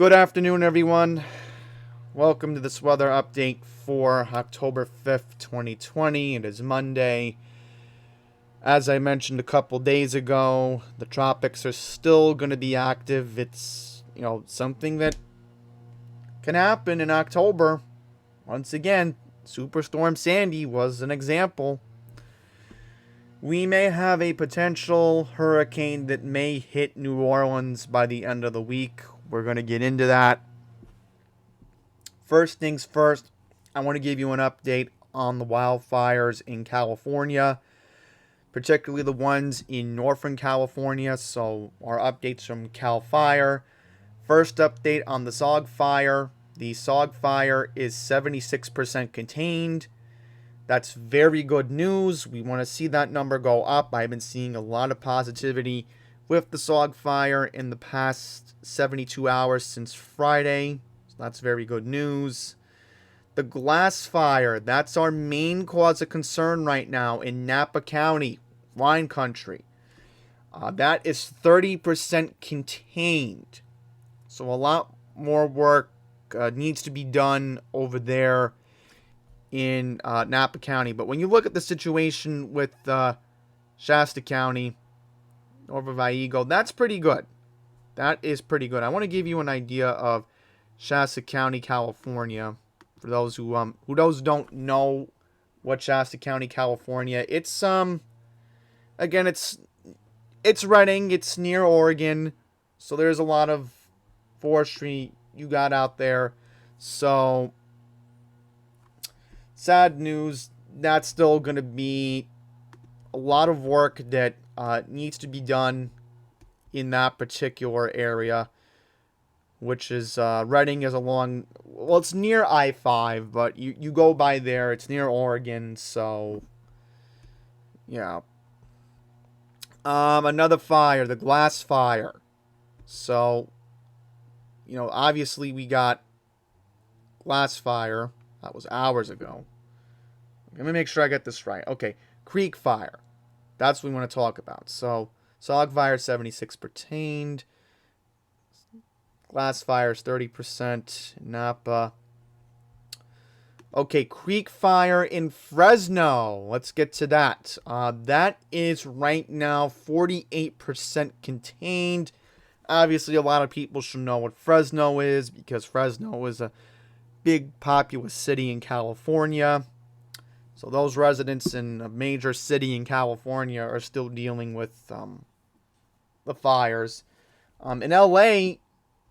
Good afternoon, everyone. Welcome to this weather update for October 5th, 2020. It is Monday. As I mentioned a couple days ago, the tropics are still going to be active. It's, something that can happen in October. Once again, Superstorm Sandy was an example. We may have a potential hurricane that may hit New Orleans by the end of the week. We're going to get into that. First things first, I want to give you an update on the wildfires in California, particularly the ones in Northern California. So our updates from Cal Fire. First update on the SOG fire. The SOG fire is 76% contained. That's very good news. We want to see that number go up. I've been seeing a lot of positivity with the SOG fire in the past 72 hours since Friday. So that's very good news. The glass fire, that's our main cause of concern right now in Napa County, wine country. That is 30% contained. So a lot more work needs to be done over there in Napa County. But when you look at the situation with Shasta County, over Vallejo, that's pretty good. That is pretty good. I want to give you an idea of Shasta County, California. For those who don't know what Shasta County, California, it's again, it's Redding, it's near Oregon, so there's a lot of forestry you got out there. So sad news, that's still going to be a lot of work that needs to be done in that particular area, which is Redding is along, well, it's near I-5, but you go by there, it's near Oregon, so yeah. Another fire, the glass fire. So, obviously we got glass fire. That was hours ago. Let me make sure I get this right. Okay, creek fire. That's what we want to talk about. So, SOG fire 76 pertained. Glass fires 30%. Napa. Okay, creek fire in Fresno. Let's get to that. That is right now 48% contained. Obviously, a lot of people should know what Fresno is because Fresno is a big populous city in California. So those residents in a major city in California are still dealing with the fires. In LA,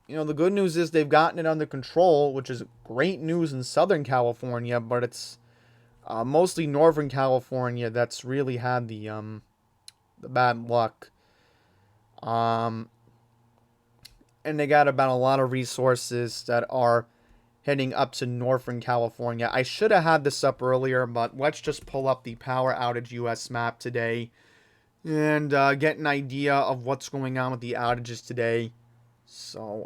the good news is they've gotten it under control, which is great news in Southern California, but it's mostly Northern California that's really had the bad luck. And they got about a lot of resources that are heading up to Northern California. I should have had this up earlier, but let's just pull up the power outage US map today and get an idea of what's going on with the outages today. So,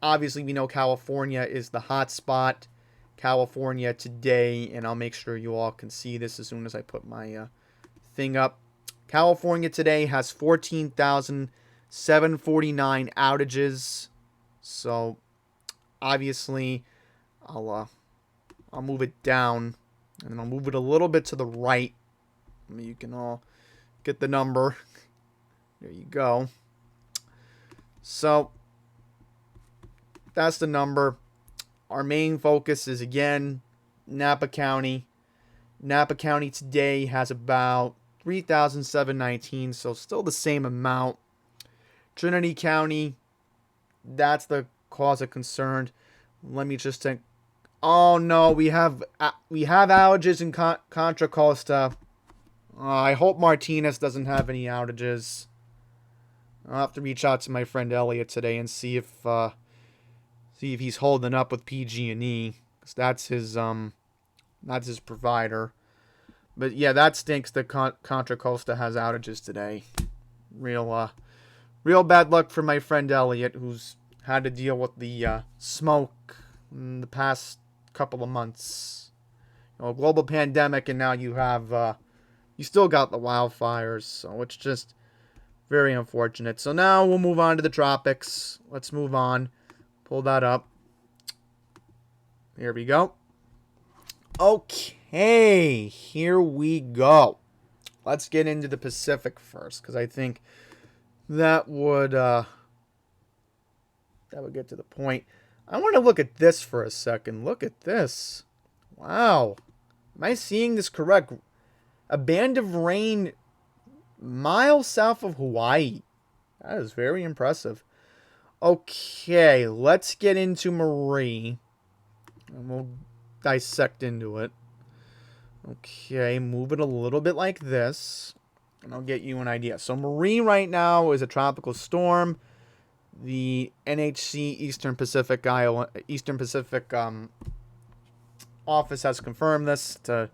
obviously we know California is the hot spot. California today, and I'll make sure you all can see this as soon as I put my thing up. California today has 14,749 outages. So, obviously, I'll move it down, and then I'll move it a little bit to the right. You can all get the number. There you go. So, that's the number. Our main focus is, again, Napa County. Napa County today has about 3,719, so still the same amount. Trinity County, that's the cause of concern. Let me just think. Oh no, we have outages in Contra Costa. I hope Martinez doesn't have any outages. I'll have to reach out to my friend Elliot today and see if he's holding up with PG&E, because that's his provider. But yeah, that stinks that Contra Costa has outages today. Real bad luck for my friend Elliot, who's had to deal with the smoke in the past couple of months. Global pandemic, and now you have you still got the wildfires, so it's just very unfortunate. So now we'll move on to the tropics. Let's move on. pull that up. Here we go. Okay, here we go. Let's get into the Pacific first, because I think that would get to the point. I want to look at this for a second. Look at this. Wow. Am I seeing this correct? A band of rain miles south of Hawaii. That is very impressive. Okay, let's get into Marie. And we'll dissect into it. Okay, move it a little bit like this. And I'll get you an idea. So Marie right now is a tropical storm. The NHC Eastern Pacific office has confirmed this. It's a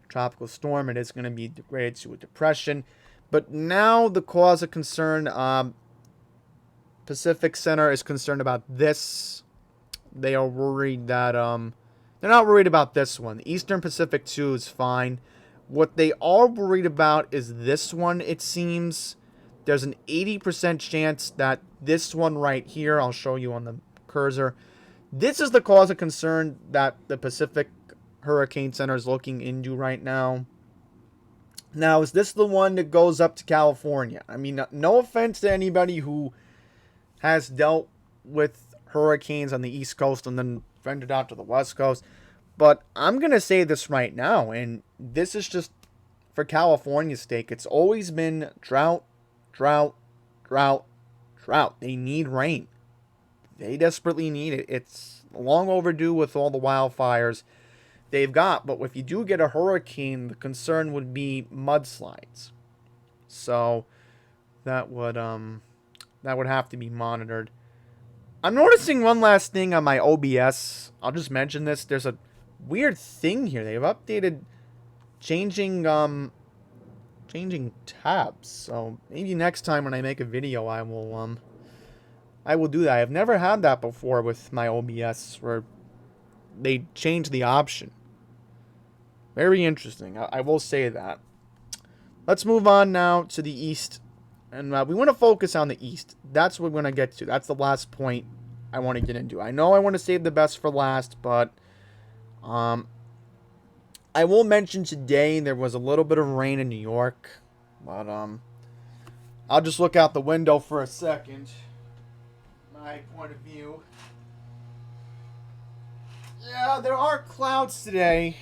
tropical storm. It is going to be degraded to a depression. But now the cause of concern, Pacific Center is concerned about this. They are worried that they're not worried about this one. The Eastern Pacific 2 is fine. What they are worried about is this one, it seems. There's an 80% chance that this one right here, I'll show you on the cursor, this is the cause of concern that the Pacific Hurricane Center is looking into right now. Now, is this the one that goes up to California? I mean, no offense to anybody who has dealt with hurricanes on the East Coast and then ventured out to the West Coast. But I'm going to say this right now, and this is just for California's sake. It's always been drought, drought, drought, drought. They need rain. They desperately need it. It's long overdue with all the wildfires they've got. But if you do get a hurricane, the concern would be mudslides. So that would have to be monitored. I'm noticing one last thing on my OBS. I'll just mention this. There's a weird thing here. They've updated changing tabs. So maybe next time when I make a video, I will do that. I've never had that before with my OBS, where they change the option. Very interesting. I will say that. Let's move on now to the east. And we want to focus on the east. That's what we're going to get to. That's the last point I want to get into. I know I want to save the best for last, but I will mention today there was a little bit of rain in New York. But I'll just look out the window for a second. My point of view. Yeah, there are clouds today,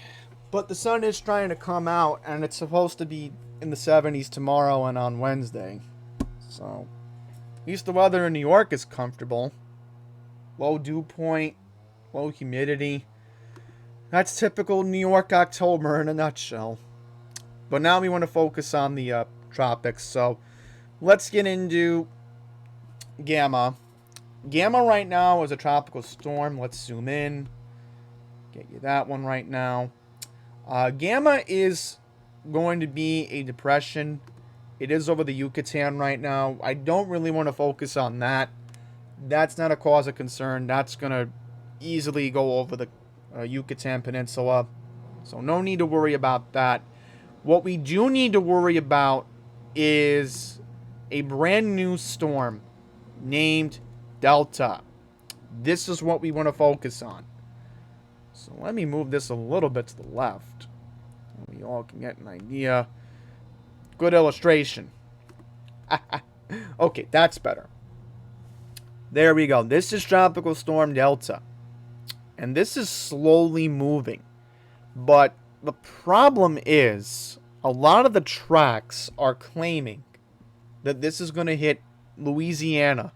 but the sun is trying to come out, and it's supposed to be in the 70s tomorrow and on Wednesday. So, at least the weather in New York is comfortable. Low dew point, low humidity. That's typical New York October in a nutshell. But now we want to focus on the tropics. So, let's get into Gamma. Gamma right now is a tropical storm. Let's zoom in. Get you that one right now. Gamma is going to be a depression. It is over the Yucatan right now. I don't really want to focus on that. That's not a cause of concern. That's going to easily go over the Yucatan Peninsula. So no need to worry about that. What we do need to worry about is a brand new storm named Delta. This is what we want to focus on. So let me move this a little bit to the left. We all can get an idea. Good illustration. Okay, that's better. There we go. This is Tropical Storm Delta. And this is slowly moving. But the problem is, a lot of the tracks are claiming that this is going to hit Louisiana.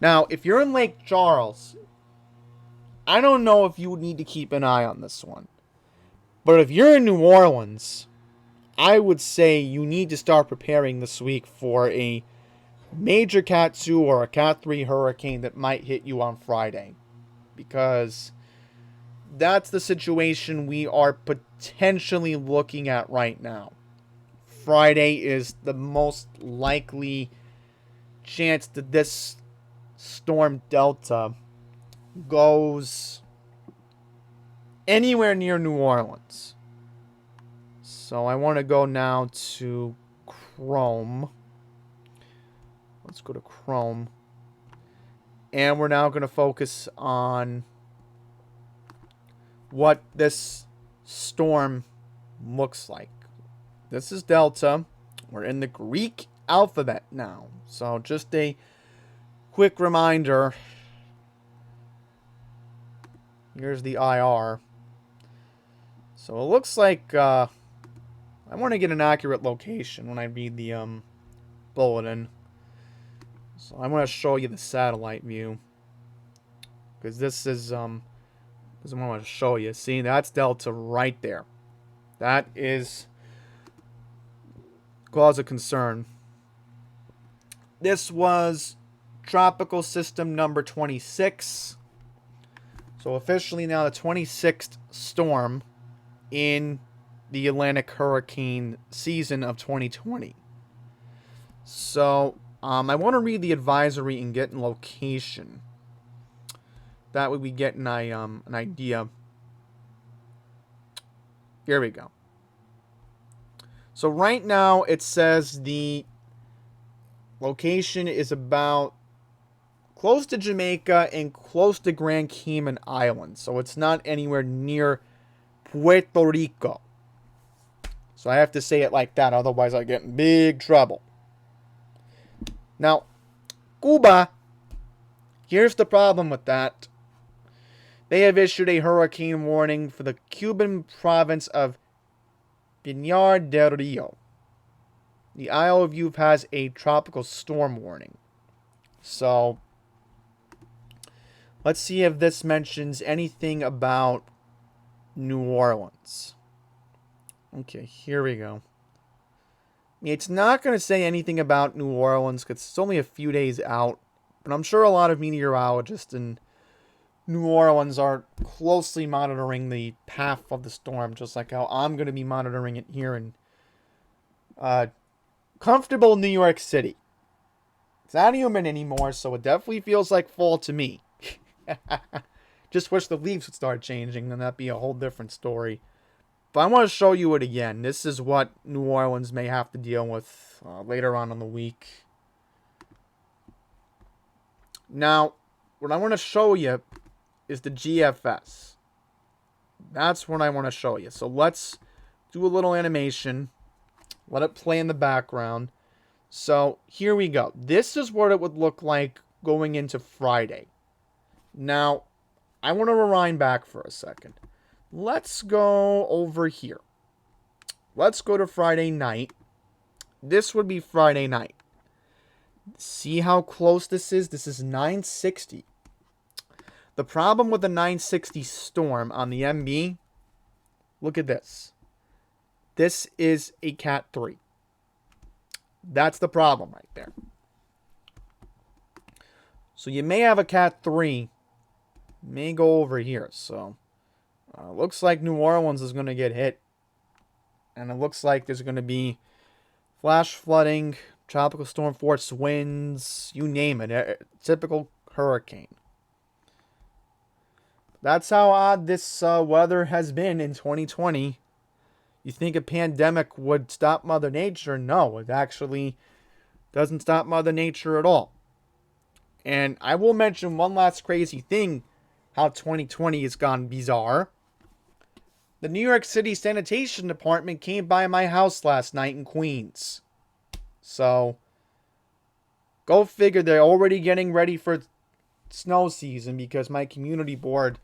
Now, if you're in Lake Charles, I don't know if you would need to keep an eye on this one. But if you're in New Orleans, I would say you need to start preparing this week for a major Cat 2 or a Cat 3 hurricane that might hit you on Friday. Because that's the situation we are potentially looking at right now. Friday is the most likely chance that this storm Delta goes anywhere near New Orleans. So I want to go now to Chrome. Let's go to Chrome. And we're now going to focus on what this storm looks like. This is Delta. We're in the Greek alphabet now. So just a quick reminder. Here's the IR. So it looks like I want to get an accurate location when I read the bulletin. So I'm going to show you the satellite view. Because this is what I want to show you. See, that's Delta right there. That is cause of concern. This was tropical system number 26. So officially now the 26th storm in the Atlantic hurricane season of 2020. So I want to read the advisory and get in location. That way we get an idea. Here we go. So right now it says the location is about close to Jamaica and close to Grand Cayman Islands. So it's not anywhere near Puerto Rico. So I have to say it like that, otherwise I get in big trouble. Now, Cuba, here's the problem with that. They have issued a hurricane warning for the Cuban province of Pinar del Rio. The Isle of Youth has a tropical storm warning. So, let's see if this mentions anything about New Orleans. Okay, here we go. It's not going to say anything about New Orleans because it's only a few days out. But I'm sure a lot of meteorologists in New Orleans are closely monitoring the path of the storm, just like how I'm going to be monitoring it here in comfortable New York City. It's not humid anymore, so it definitely feels like fall to me. Just wish the leaves would start changing, then that'd be a whole different story. But I want to show you it again. This is what New Orleans may have to deal with later on in the week. Now, what I want to show you is the GFS. That's what I want to show you. So let's do a little animation. Let it play in the background. So here we go. This is what it would look like going into Friday. Now, I want to rewind back for a second. Let's go over here. Let's go to Friday night. This would be Friday night. See how close this is? This is 960. The problem with the 960 storm on the MB, look at this. This is a Cat 3. That's the problem right there. So you may have a Cat 3. May go over here. So looks like New Orleans is going to get hit. And it looks like there's going to be flash flooding, tropical storm force winds, you name it. Typical hurricane. That's how odd this weather has been in 2020. You think a pandemic would stop Mother Nature? No, it actually doesn't stop Mother Nature at all. And I will mention one last crazy thing, how 2020 has gone bizarre. The New York City Sanitation Department came by my house last night in Queens. So, go figure, they're already getting ready for snow season because my community board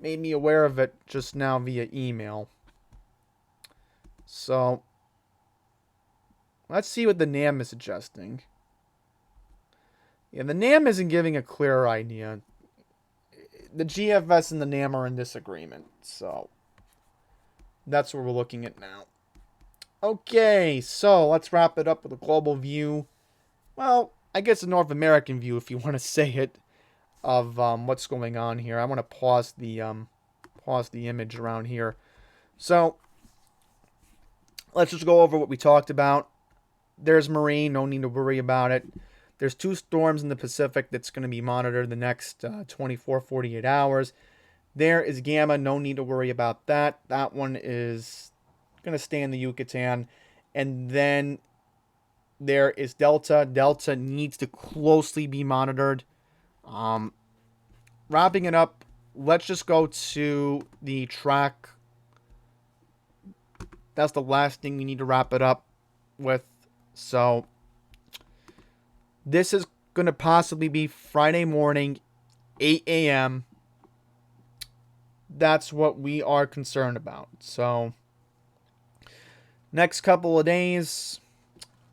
made me aware of it just now via email. So, let's see what the NAM is suggesting. Yeah, the NAM isn't giving a clear idea. The GFS and the NAM are in disagreement. So, that's what we're looking at now. Okay, so let's wrap it up with a global view. Well, I guess a North American view, if you want to say it, of what's going on here. I want to pause the image around here. So, let's just go over what we talked about. There's Marine, no need to worry about it. There's 2 storms in the Pacific that's going to be monitored the next 24, 48 hours. There is Gamma, no need to worry about that. That one is going to stay in the Yucatan. And then there is Delta. Delta needs to closely be monitored. Wrapping it up, let's just go to the track. That's the last thing we need to wrap it up with. So, this is going to possibly be Friday morning, 8 a.m. That's what we are concerned about. So, next couple of days,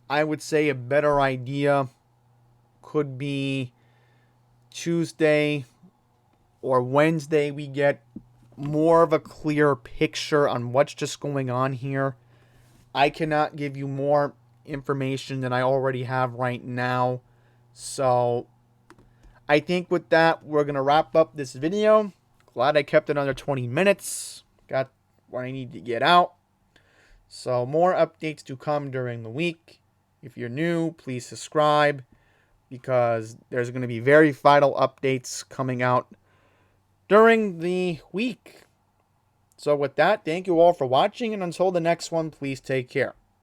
I would say a better idea could be Tuesday or Wednesday. We get more of a clear picture on what's just going on here. I cannot give you more information than I already have right now. So I think with that, we're going to wrap up this video. Glad I kept it under 20 minutes. Got what I need to get out. So more updates to come during the week. If you're new, please subscribe, because there's going to be very vital updates coming out during the week. So with that, thank you all for watching, and until the next one, please take care.